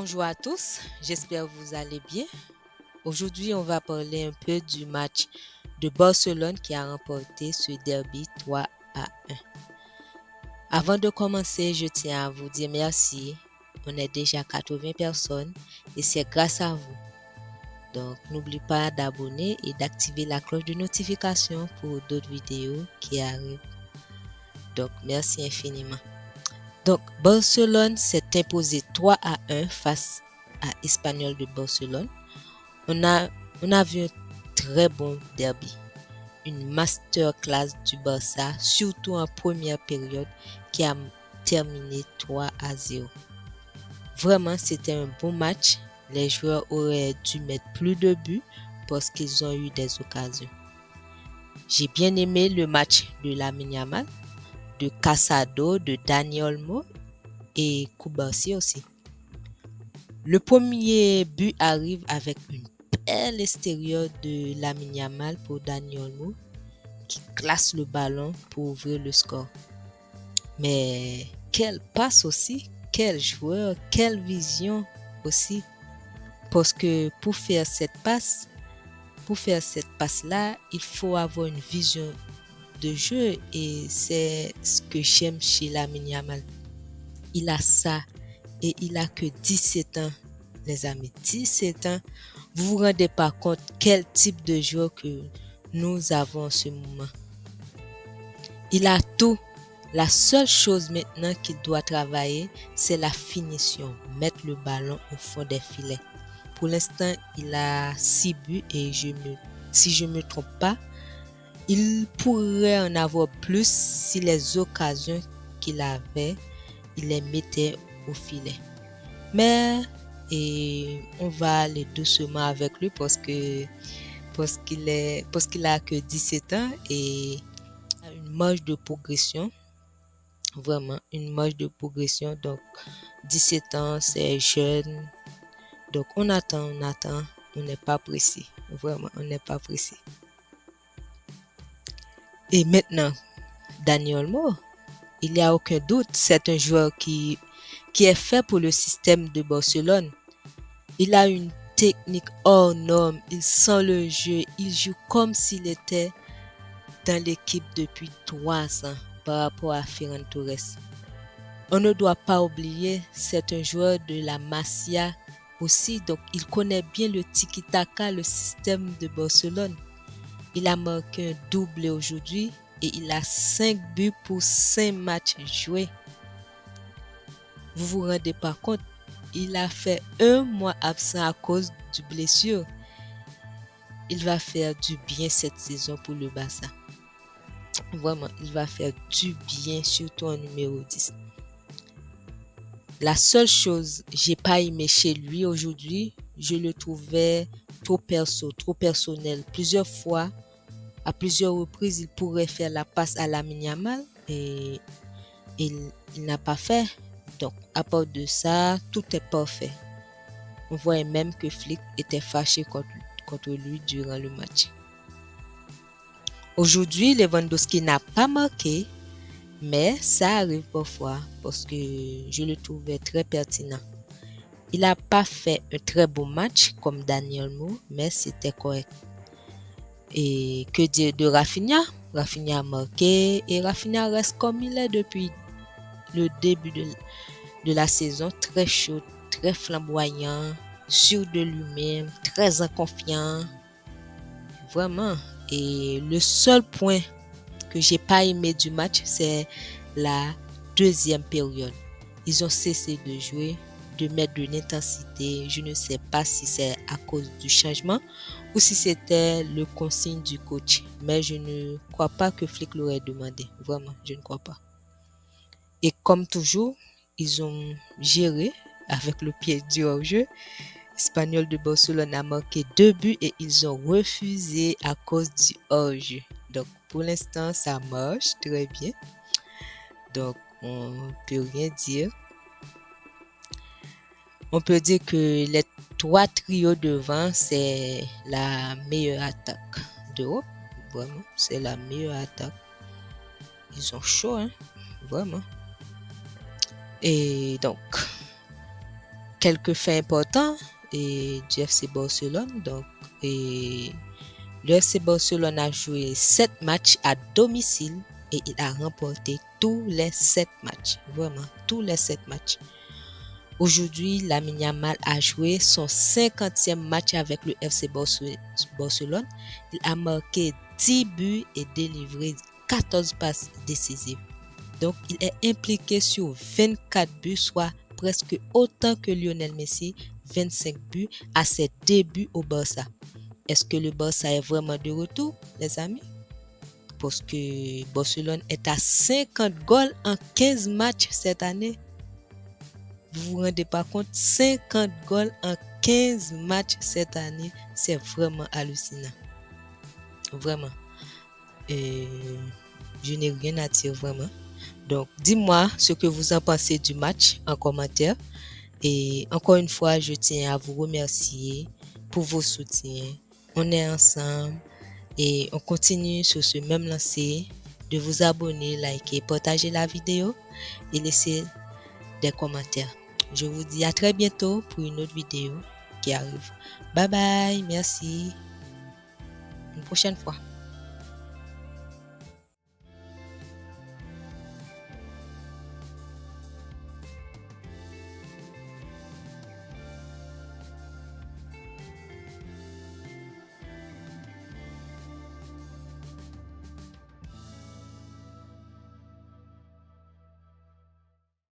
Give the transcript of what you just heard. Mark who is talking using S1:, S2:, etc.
S1: Bonjour à tous, j'espère que vous allez bien. Aujourd'hui, on va parler un peu du match de Barcelone qui a remporté ce derby 3-1. Avant de commencer, je tiens à vous dire merci. On est déjà 80 personnes et c'est grâce à vous. Donc, n'oublie pas d'abonner et d'activer la cloche de notification pour d'autres vidéos qui arrivent. Donc, merci infiniment. Donc, Barcelone s'est imposé 3-1 face à Espanyol de Barcelone. On a vu un très bon derby, une masterclass du Barça, surtout en première période qui a terminé 3-0. Vraiment, c'était un bon match. Les joueurs auraient dû mettre plus de buts parce qu'ils ont eu des occasions. J'ai bien aimé le match de Lamine Yamal, de Casado, de Dani Olmo et Koubarsi aussi. Le premier but arrive avec une belle extérieure de Lamine Yamal pour Dani Olmo qui classe le ballon pour ouvrir le score. Mais quelle passe aussi, quel joueur, quelle vision aussi. Parce que pour faire cette passe-là, il faut avoir une vision de jeu et c'est ce que j'aime chez Lamine Yamal. Il a ça et il a que 17 ans, les amis, 17 ans. Vous vous rendez pas compte quel type de joueur que nous avons en ce moment. Il a tout. La seule chose maintenant qu'il doit travailler, c'est la finition, mettre le ballon au fond des filets. Pour l'instant, il a 6 buts et si je me trompe pas, il pourrait en avoir plus si les occasions qu'il avait, il les mettait au filet. Mais on va aller doucement avec lui parce qu'il a que 17 ans et a une marge de progression. Vraiment, une marge de progression. Donc, 17 ans, c'est jeune. Donc, on attend. On n'est pas pressé. Vraiment, on n'est pas pressé. Et maintenant, Dani Olmo, il n'y a aucun doute, c'est un joueur qui est fait pour le système de Barcelone. Il a une technique hors norme, il sent le jeu, il joue comme s'il était dans l'équipe depuis 3 ans par rapport à Ferran Torres. On ne doit pas oublier, c'est un joueur de la Masia aussi, donc il connaît bien le tiki-taka, le système de Barcelone. Il a marqué un doublé aujourd'hui et il a 5 buts pour 5 matchs joués. Vous vous rendez pas compte, il a fait 1 mois absent à cause de blessure. Il va faire du bien cette saison pour le Barça. Vraiment, il va faire du bien, surtout en numéro 10. La seule chose que j'ai pas aimé chez lui aujourd'hui, je le trouvais trop personnel. Plusieurs fois, à plusieurs reprises, il pourrait faire la passe à Lamine Yamal et il n'a pas fait. Donc, à part de ça, tout est parfait. On voyait même que Flick était fâché contre lui durant le match. Aujourd'hui, Lewandowski n'a pas marqué, mais ça arrive parfois parce que je le trouvais très pertinent. Il n'a pas fait un très beau match comme Dani Olmo, mais c'était correct. Et que dire de Rafinha? Rafinha a marqué et Rafinha reste comme il est depuis le début de la saison, très chaud, très flamboyant, sûr de lui-même, très confiant. Vraiment. Et le seul point que j'ai pas aimé du match, c'est la deuxième période. Ils ont cessé de jouer, de mettre de l'intensité. Je ne sais pas si c'est à cause du changement ou si c'était le consigne du coach. Mais je ne crois pas que Flick l'aurait demandé. Vraiment, je ne crois pas. Et comme toujours, ils ont géré avec le pied du hors-jeu. Espanyol de Barcelone a marqué 2 buts et ils ont refusé à cause du hors-jeu. Donc, pour l'instant, ça marche très bien. Donc, on ne peut rien dire. On peut dire que les 3 trios devant, c'est la meilleure attaque d'Europe. Vraiment, c'est la meilleure attaque. Ils ont chaud, hein? Vraiment. Et donc, quelques faits importants du FC Barcelone. Donc, le FC Barcelone a joué 7 matchs à domicile et il a remporté tous les 7 matchs. Vraiment, tous les 7 matchs. Aujourd'hui, Lamine Yamal a joué son 50e match avec le FC Barcelone. Il a marqué 10 buts et délivré 14 passes décisives. Donc, il est impliqué sur 24 buts, soit presque autant que Lionel Messi, 25 buts à ses débuts au Barça. Est-ce que le Barça est vraiment de retour, les amis? Parce que Barcelone est à 50 goals en 15 matchs cette année. Vous vous rendez pas compte, 50 goals en 15 matchs cette année, c'est vraiment hallucinant. Vraiment. Je n'ai rien à dire vraiment. Donc, dis-moi ce que vous en pensez du match en commentaire. Et encore une fois, je tiens à vous remercier pour vos soutiens. On est ensemble et on continue sur ce même lancé de vous abonner, liker, partager la vidéo et laisser des commentaires. Je vous dis à très bientôt pour une autre vidéo qui arrive. Bye bye, merci. Une prochaine fois.